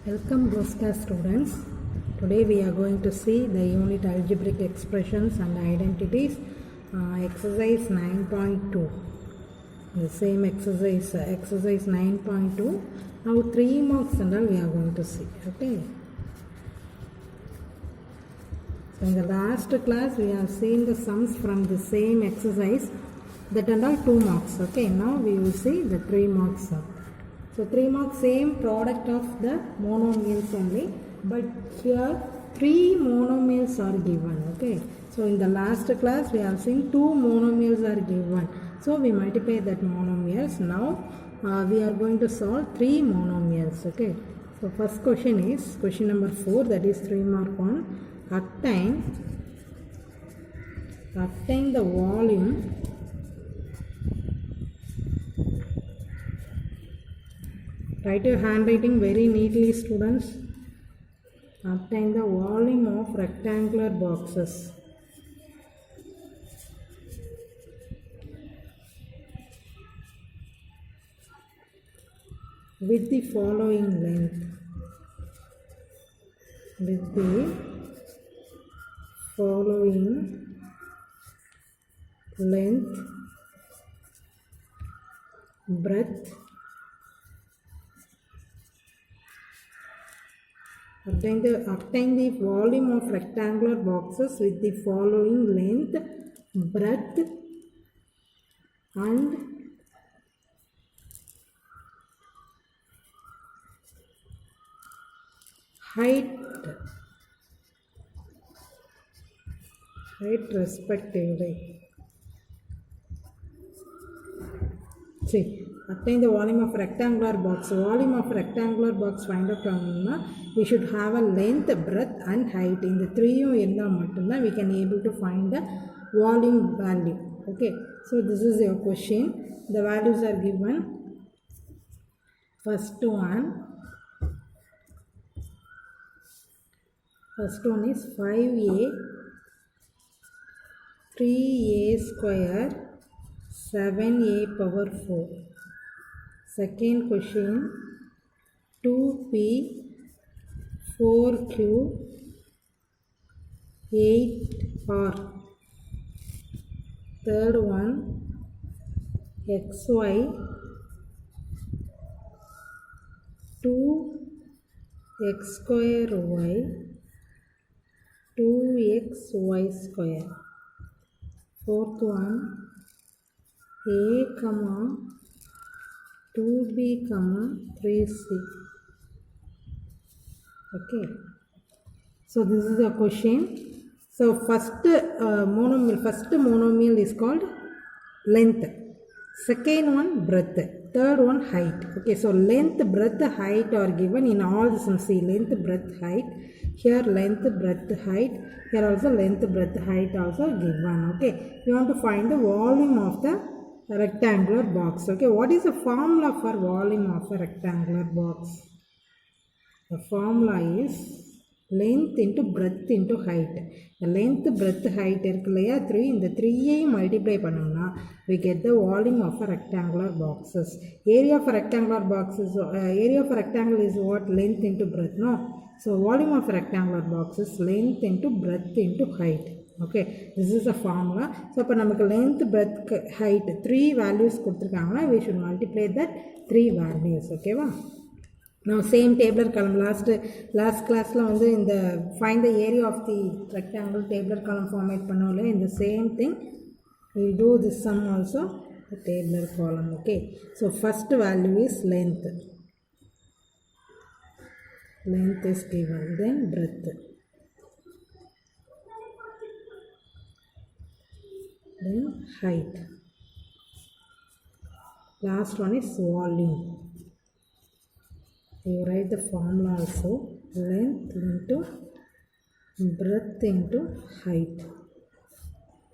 Welcome Rosca students. Today we are going to see the unit algebraic expressions and identities, exercise 9.2. The same exercise, exercise 9.2. Now 3 marks and all we are going to see. Okay. So in the last class we have seen the sums from the same exercise, that and all 2 marks. Okay. Now we will see the 3 marks. So 3 marks, same product of the monomials only, but here 3 monomials are given. Okay. So in the last class we have seen 2 monomials are given. So we multiply that monomials. Now we are going to solve 3 monomials. Okay. So first question is question number 4, that is 3 mark 1. Obtain the volume Write your handwriting very neatly, students. Obtain the volume of rectangular boxes. With the following length. With the following length, breadth, Obtain the volume of rectangular boxes with the following length, breadth, and height respectively. See, obtain the volume of rectangular box. Volume of rectangular box find out panna, we should have a length, breadth and height. In the 3 we can able to find the volume value. Okay. So this is your question. The values are given. First one is 5a 3a square 7a power 4. Second question 2p 4q 8r. Third one xy 2x square y 2xy square. Fourth one a, 2b, 3c. Okay. So this is the question. So first monomial is called length. Second one breadth. Third one height. Okay. So length, breadth, height are given in all the sums. See, length, breadth, height. Here length, breadth, height. Here also length, breadth, height also given. Okay. We want to find the volume of the rectangular box. Okay, what is the formula for volume of a rectangular box? The formula is length into breadth into height. The length, breadth, height irukku 3. In the 3 multiply pannona we get the volume of a rectangular boxes. Area of a rectangular box is area of a rectangle is what? Length into breadth, no? So volume of a rectangular box is length into breadth into height. Okay, this is the formula. So appo namakku length, breadth, height 3 values kuduthirukanga, we should multiply that 3 values. Okay va? Now same tabular column, last class la vandu in the find the area of the rectangle tabular column format pannole, in the same thing we do this sum also, the tabular column. Okay, so first value is length is given, then breadth, then height. Last one is volume. You write the formula also, length into breadth into height.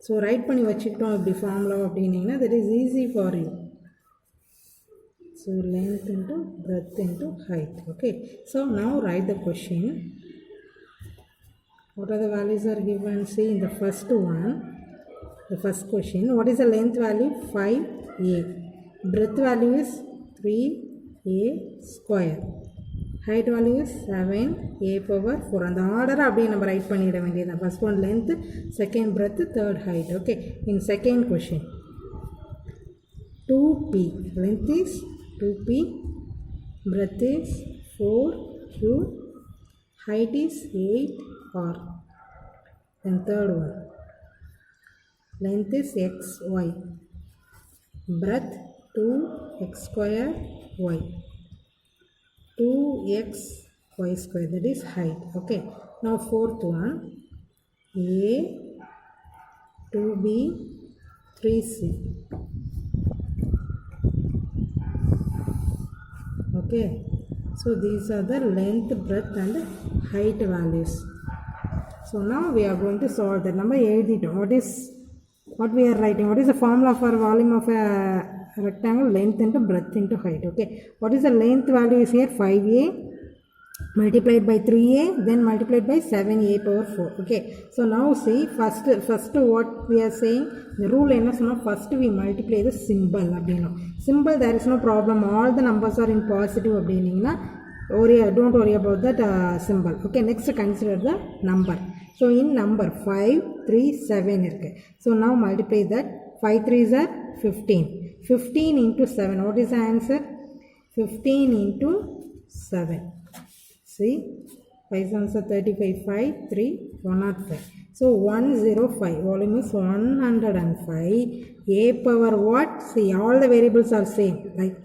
So write பண்ணி வச்சிட்டோம் அப்படி formula அப்படினீங்கன்னா that is easy for you. So length into breadth into height. Okay. So now write the question. What are the values are given? See in the first one. The first question, what is the length value? 5a. Breadth value is 3a square. height value is 7 a power 4 and the order அப்படியே நம்ம right பண்ணிட வேண்டியது first one length, second breadth, third height. Okay, in second question 2p, length is 2p, breadth is 4q, height is 8r. Then third one, length is xy, breadth 2x square y, 2x y square, that is height. Okay, now fourth one, a 2b 3c. Okay, so these are the length, breadth and height values. So now we are going to solve that. Number 8, what we are writing, what is the formula for volume of a rectangle? Length into breadth into height. Okay, what is the length value is here? 5a multiplied by 3a, then multiplied by 7a power 4. Okay, so now see, first what we are saying, the rule enna sonna, first we multiply the symbol அப்படினோ. Symbol there is no problem, all the numbers are in positive அப்படினீங்கன்னா don't worry about that symbol. Okay, next consider the number. So in number 5 3 7 இருக்கு. So now multiply that. 5 3s are 15. 15 into 7, what is the answer? 15 into 7. See, 5 7s are 35, 5 3 105. So 105, volume is 105. A power what? See, all the variables are same, right?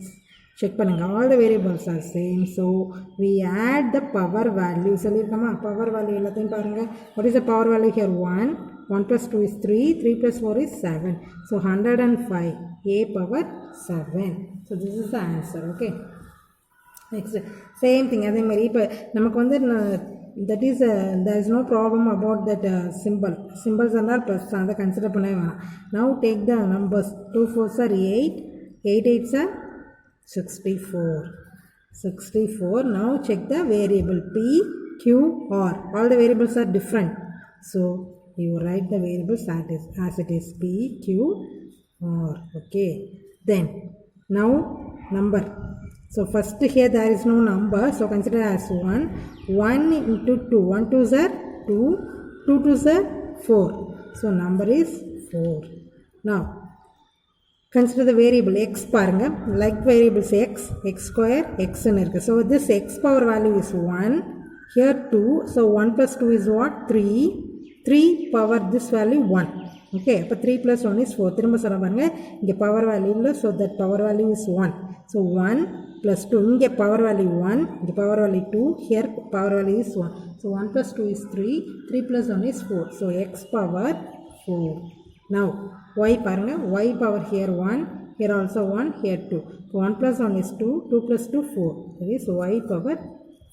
Check பண்ணுங்க, all the variables are same. So we add the power value. சொல்லிருக்கமா, power value எல்லாத்தையும் பாருங்க. What is the power value here? 1 1 plus 2 is 3, 3 plus 4 is 7. So 105, a power 7. So this is the answer. Okay, next same thing. அதே மாதிரி இப்போ நமக்கு வந்து that is there is no problem about that symbols are plus, அதை consider பண்ணவே வேணாம். Now take the numbers. 2 4s are 8, 8 8s are 64. Now check the variable p, q, r. All the variables are different, so you write the variables as it is, p, q, r. Okay, then now number. So first here there is no number, so consider as 1. 1 into 2, 1 2s are 2, 2 2s are 4. So number is 4. Now consider the variable x பாருங்க, like variables x square, x ன்னு இருக்கு. So this x power value is 1, here 2, so 1 plus 2 is what? 3 power this value 1. Okay, அப்போ 3 plus 1 is 4. திரும்ப சொல்ல பாருங்க, இங்கே power value இல்லை, so that power value is 1. So 1 plus 2, இங்கே power value 1, இங்கே power value 2, here power value is 1. So 1 plus 2 is 3, 3 plus 1 is 4. So x power 4. Now y பாருங்க, y power here 1, here also 1, here 2. So 1 plus 1 is 2, 2 plus 2 4. That is y power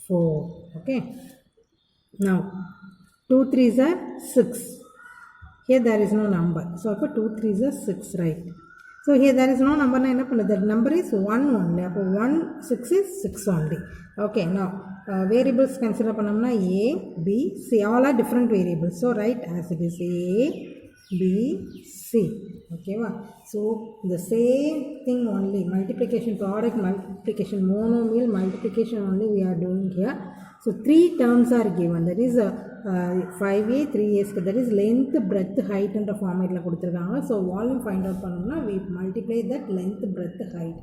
4. Okay, now 2 3s are 6. Here there is no number, so 2 3s are 6, right? So here there is no number, na that number is 1 only. 1 6 is 6 only. Okay, now variables consider பண்ணோம்னா a, b, c, all are different variables, so write as it is a, b, c. Okay, so the same thing only, multiplication, product multiplication, monomial multiplication only we are doing here. So 3 terms are given, that is 5a 3a, that is length, breadth, height என்ற ஃபார்மேட்டில் கொடுத்துருக்காங்க. So volume find out பண்ணோம்னா we multiply that length, breadth, height.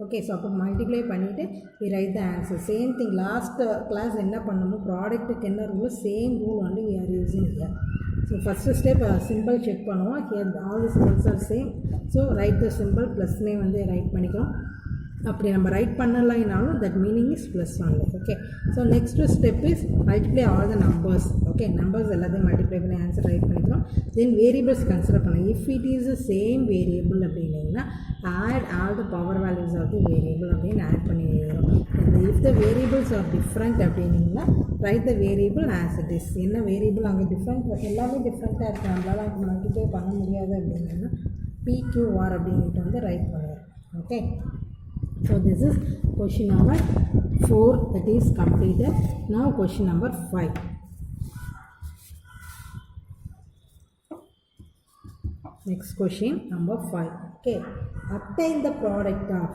Okay, so அப்போ multiply பண்ணிவிட்டு we write the answer. Same thing last class என்ன பண்ணணும், ப்ராடக்ட்டுக்கு என்ன ரூல், சேம் ரூல் வந்து we are using here. So first step symbol check பண்ணுவோம். Here all the symbols are same, so write the symbol ப்ளஸ்னே வந்து right பண்ணிக்கிறோம். அப்படி நம்ம right பண்ணலைனாலும் that meaning is plus only. Okay, so next step is multiply all the numbers. Okay, numbers எல்லாத்தையும் multiply பண்ணி answer right பண்ணிக்கிறோம். Then variables consider பண்ணலாம். If it is the same variable அப்படின்னா add all the power values of the variable அப்படின்னு add பண்ணிடுறோம். If the variables are different அப்படின்னா write the variable as it is. என்ன variable அங்கே different, எல்லாமே டிஃப்ரெண்ட்டாக இருக்குது, நம்மளால் அங்கே மல்டிப்ளை பண்ண முடியாது அப்படின்னா PQR அப்படின்ட்டு வந்து ரைட் பண்ணுவோம். Okay, so this is question number 4 that is completed. Now question number 5. Next question number 5. Okay, obtain the product of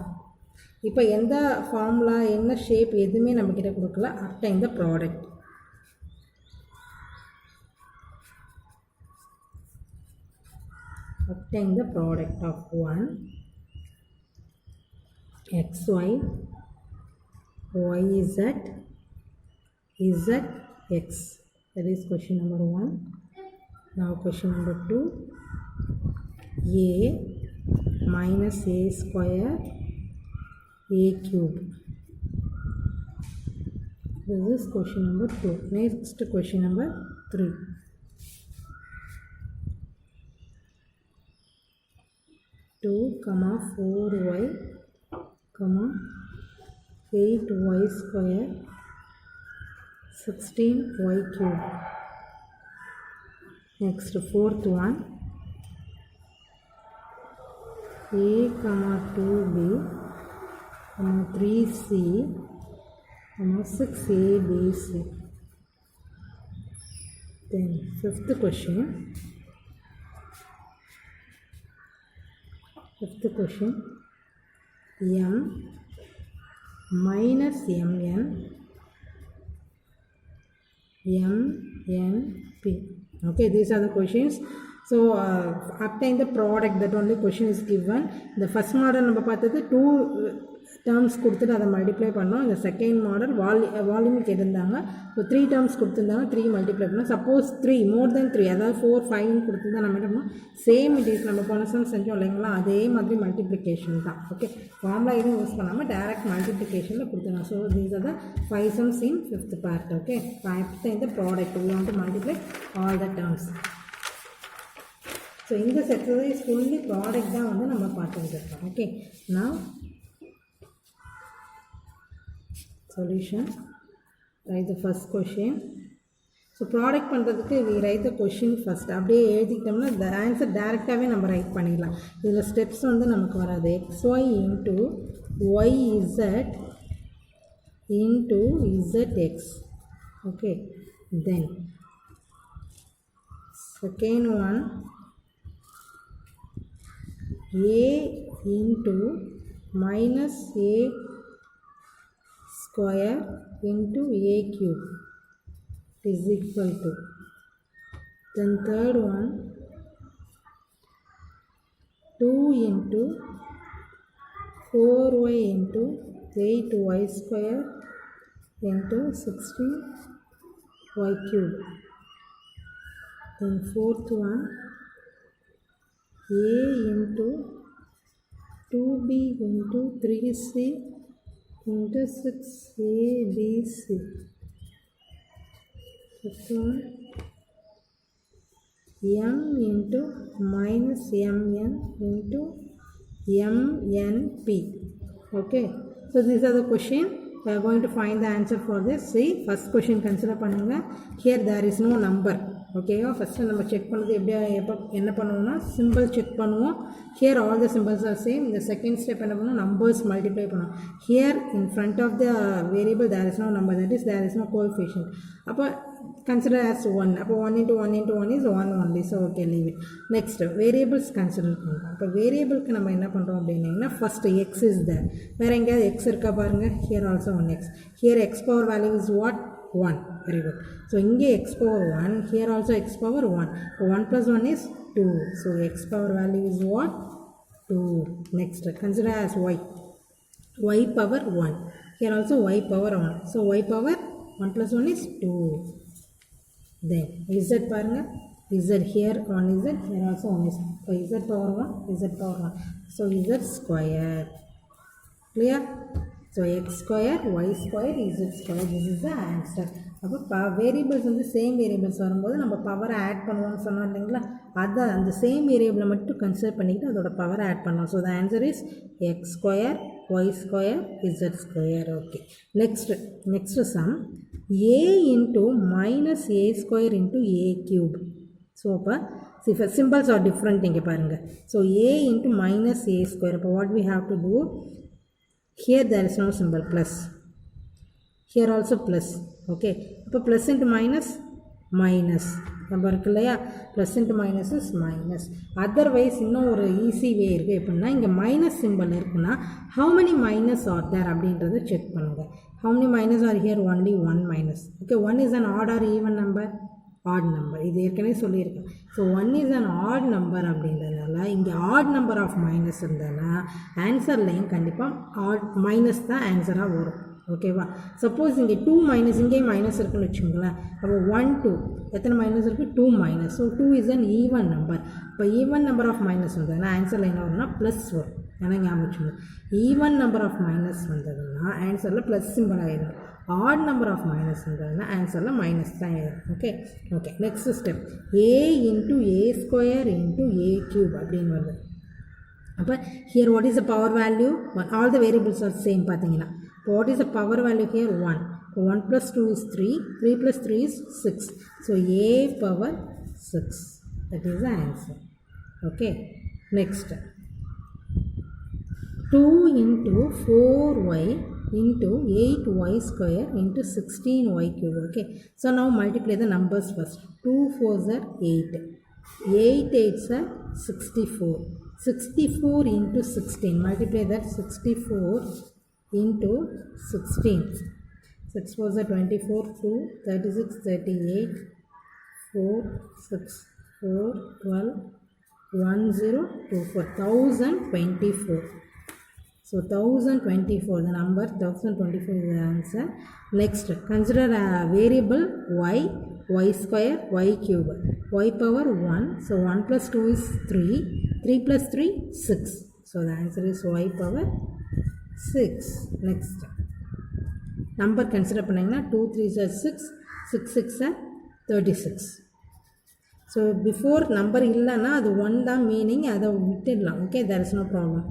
இப்போ எந்த ஃபார்முலா என்ன ஷேப் எதுவுமே நம்மக்கிட்ட கொடுக்கல. obtain the product. Obtain the product of 1 xy yz zx. That is question number 1. Now question number 2. A minus a square a cube. This is question number 2. Next question number 3. Two comma 4y comma 8y square 16y cube. Next fourth one, a comma 2b comma 3c comma 6abc. Then fifth question m minus mn mnp. Okay, these are the questions. So obtain the product, that only question is given. The first model நம்ம பார்த்தது 2 terms கொடுத்துட்டு அதை multiply பண்ணோம். இந்த second model volume கேட்டிருந்தாங்க. So 3 terms கொடுத்துருந்தாங்க, 3 multiply பண்ணோம். Suppose 3 மோர் தென் 3 அதாவது 4 5 கொடுத்துருந்தா நம்ம என்ன பண்ணோம், சேம் இட் இஸ் நம்ம போன சம் செஞ்சோம் இல்லைங்களா, அதே மாதிரி மல்டிப்ளிகேஷன் தான். ஓகே, ஃபார்முலா எதுவும் யூஸ் பண்ணாமல் டேரக்ட் மல்டிப்ளிகேஷனில் கொடுத்துருங்க. So these are the 5 sums in 5th part. Okay, 5th இந்த product we want to multiply all the terms. So இந்த எக்ஸசைஸ் ஃபுல்லி ப்ராடக்ட் தான் வந்து நம்ம பார்த்துட்டு இருக்கோம். ஓகே, நான் solution. Write the first question. So product பண்ணுறதுக்கு we write the question first. அப்படியே எழுதிக்கிட்டோம்னா the answer டேரெக்டாகவே நம்ம ரைட் பண்ணிடலாம். இதில் ஸ்டெப்ஸ் வந்து நமக்கு வராது. xy into yz into zx. Okay, then second one, a into minus a square into a cube is equal to. Then third one, 2 into 4y into 8y square into 16y cube. Then fourth one, a into 2b into 3c into 6abc. Fifth one, m into minus mn into mnp. Okay, so these are the question. We are going to find the answer for this. See, first question consider பண்ணுங்க. Here there is no number. Okay, first நம்ம check பண்ணது என்ன பண்ணுவோம்னா simple check பண்ணுவோம். Here all the symbols are same. The second step என்ன பண்ணுவோம், numbers multiply பண்ணுவோம். Here in front of the variable there is no number, that is there is no coefficient. அப்போ consider as 1. அப்போ 1 into 1 into 1 is 1 only. So okay, leave it. Next variables consider பண்ணுவோம். அப்போ வேரியபிளுக்கு நம்ம என்ன பண்ணுறோம் அப்படின்னா first x is there. வேறு எங்கேயாவது x இருக்கா பாருங்க. Here also 1x. Here x power value is what? 1. Very good. So இங்கே x power 1, here also x power 1. So 1 plus 1 is 2. So x power value is what? 2. Next consider as y. Y power 1. Here also y power 1. So y power 1 plus 1 is 2. Then z பாருங்க. Z here 1 z, here also 1 is. So z power 1, z power 1. So z square. Clear? So x square, y square, z square. This is the answer. அப்போ variables வந்து same variables வரும்போது நம்ம பவரை add பண்ணுவோம்னு சொன்னோம் இல்லைங்களா, அதை அந்த சேம் வேரியபிளை மட்டும் கன்சிடர் பண்ணிக்கிட்டு அதோட பவரை ஆட் பண்ணோம். So the answer is x square y square z square. Okay, next sum a into minus a square into a cube. So அப்போ சிம்பிள்ஸ் ஆர் டிஃப்ரெண்ட் இங்கே பாருங்கள். So a into minus a square. அப்போ what we have to do, here there is no symbol plus, here also plus. Okay, so plus into minus minus. நம்ம இருக்கு இல்லையா, plus into minus is minus. Otherwise இன்னும் ஒரு easy way இருக்குது. எப்படின்னா இங்கே minus simple இருக்குன்னா how many minus are there அப்படின்றத செக் பண்ணுங்கள். how many minus are here? only one minus. okay, 1 is an odd or even number? odd number. இது ஏற்கனவே சொல்லியிருக்கேன். So 1 is an odd number அப்படின்றதுனால இங்கே odd number of minus இருந்ததுன்னா ஆன்சர்லையும் கண்டிப்பாக odd minus தான் ஆன்சராக வரும். ஓகேவா? சப்போஸ் இங்கே 2 மைனஸ், இங்கேயும் மைனஸ் இருக்குன்னு வச்சுக்கோங்களேன். அப்போ 1 2 எத்தனை மைனஸ் இருக்குது? 2 minus. So 2 is an even number. இப்போ ஈவன் நம்பர் ஆஃப் மைனஸ் வந்ததுன்னா ஆன்சரில் என்ன வரும்னா ப்ளஸ் வரும். ஏன்னா ஞாபகம் வச்சுக்கோங்க, ஈவன் நம்பர் ஆஃப் மைனஸ் வந்ததுன்னா ஆன்சரில் ப்ளஸ் சிம்பிள் ஆகிடும். ஆட் நம்பர் ஆஃப் மைனஸ் வந்ததுன்னா ஆன்சரில் மைனஸ் தான் ஆகிடும். Okay okay. Next step a into a square into a cube அப்படின்னு வருது. அப்போ here what is the power value? All the variables R same பார்த்தீங்கன்னா. இப்போ what is the power value here? 1. இப்போ 1 + 2 is 3. 3 + 3 is 6. So a power 6. That is the answer. Okay. Next. 2 into 4y into 8y square into 16y cube. Okay. So now multiply the numbers first. 2 4s are 8. 8 8s are 64. 64 into 16. Multiply that. 64 into 16. 6 4s are 24. 2 36 38 4 6 4 12 1 0 2 4. 1024. So 1024, the number 1024 is the answer. Next, consider a variable y square, y cube, y power 1. So 1 plus 2 is 3, 3 plus 3, 6. So the answer is y power 6. Next, number consider பண்ணீங்கன்னா 2 3s are 6, 6 6 are 36. So before number இல்லைன்னா அது 1 தான் meaning, அதை விட்டுடலாம். Okay, there is no problem.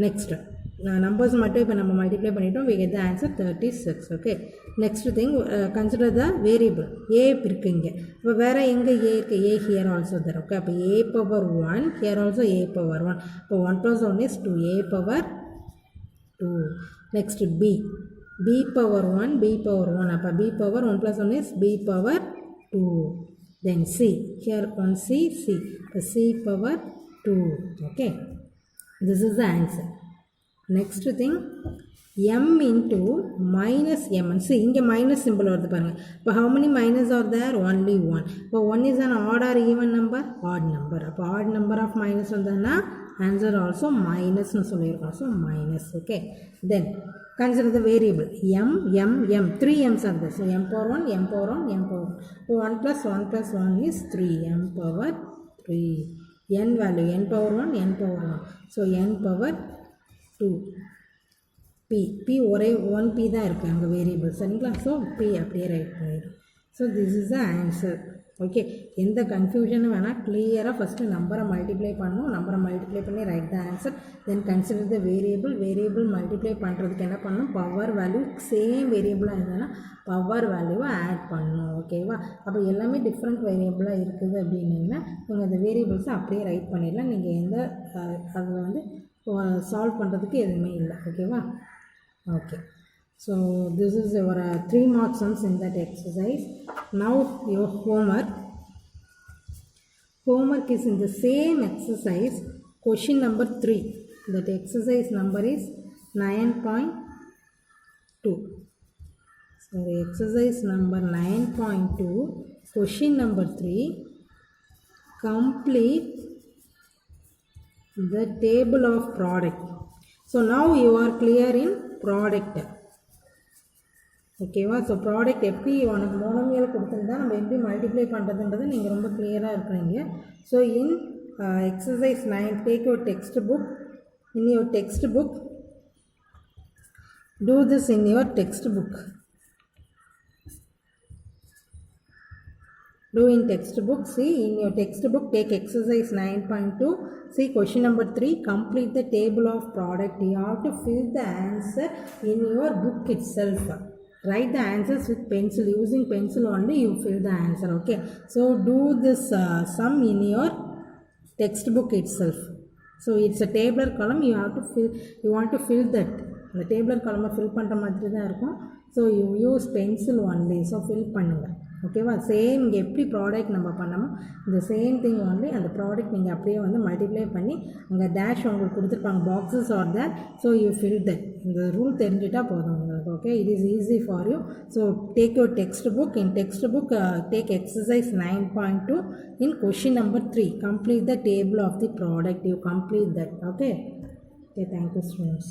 Next, numbers மட்டும் இப்போ நம்ம multiply பண்ணிட்டோம். we get the answer 36. okay. next thing, consider the variable a இருக்கு இங்கே. இப்போ வேறு எங்கே a இருக்குது? a here also there. okay, அப்போ a power 1, here also a power 1. இப்போ 1 plus 1 is 2, a power 2. next b power 1, b power 1. அப்போ b power 1 plus 1 is b power 2. then c, here 1 c, so c power 2. okay, this is the answer. next thing, m into minus m. see இங்கே minus symbol வருது பாருங்கள். இப்போ how many minus are there? only 1. இப்போ 1 is an odd or even number? odd number. அப்போ odd number of minus வந்ததுன்னா answer also minus னு சொல்லியிருக்கோம். so minus. okay, then consider the variable m. 3 m's are there. so m power 1, m power 1, m power 1. so 1 plus 1 plus 1 is 3, m power 3. n value, n power 1, n power 1. so n power 2. p ஒரே 1p தான் இருக்குது அங்கே variable, சரிங்களா? So p அப்படியே right பண்ணிடும். So this is the answer. Okay, எந்த கன்ஃபியூஷனும் வேணால் கிளியராக ஃபஸ்ட்டு நம்பரை மல்டிப்ளை பண்ணணும். நம்பரை மல்டிப்ளை பண்ணி right the answer. Then consider the variable multiply பண்ணுறதுக்கு என்ன பண்ணணும்? பவர் வேல்யூ சேம் வேரியபிளாக இருந்ததுன்னா பவர் வேல்யூவை ஆட் பண்ணணும். ஓகேவா? அப்போ எல்லாமே டிஃப்ரெண்ட் வேரியபிளாக இருக்குது அப்படின்னீங்கன்னா நீங்கள் அந்த வேரியபிள்ஸை அப்படியே ரைட் பண்ணிடலாம். நீங்கள் எந்த அதில் வந்து சால்வ் பண்ணுறதுக்கு எதுவுமே இல்லை. ஓகேவா? Okay, so this is your 3 mark sums in that exercise. Now your homework is in the same exercise, question number 3. that exercise number is 9.2. so the exercise number 9.2, question number 3, complete the table of product. so now you are clear in product. ஓகேவா? So product எப்படி உனக்கு monomial கொடுத்துருந்தா நம்ம எப்படி multiply பண்ணுறதுன்றது நீங்கள் ரொம்ப கிளியராக இருக்கிறீங்க. So in exercise 9, take your text book. In your text book, do this in your text book. Do in textbook. See in your textbook, take exercise 9.2. see question number 3, complete the table of product. You have to fill the answer in your book itself. Write the answers with pencil. Using pencil only you fill the answer. Okay, so do this sum in your textbook itself. so it's a tabular column. You have to fill, you want to fill that. the tabular column fill பண்ணுற மாதிரி தான் இருக்கும். So you use pencil only. So fill பண்ணுங்கள். ஓகேவா? Same இங்கே எப்படி product நம்ம பண்ணமோ இந்த சேம் திங் ஒன்லி அந்த ப்ராடக்ட் நீங்கள் அப்படியே வந்து மல்டிப்ளை பண்ணி அங்கே டேஷ் உங்களுக்கு கொடுத்துருப்பாங்க, boxes R that. So you fill that. இந்த ரூல் தெரிஞ்சுட்டால் போதும் உங்களுக்கு. Okay, it is easy for you. So take your text book. In text book take exercise 9.2 in question number 3. Complete the table of the product. You complete that. Okay. Okay, thank you students.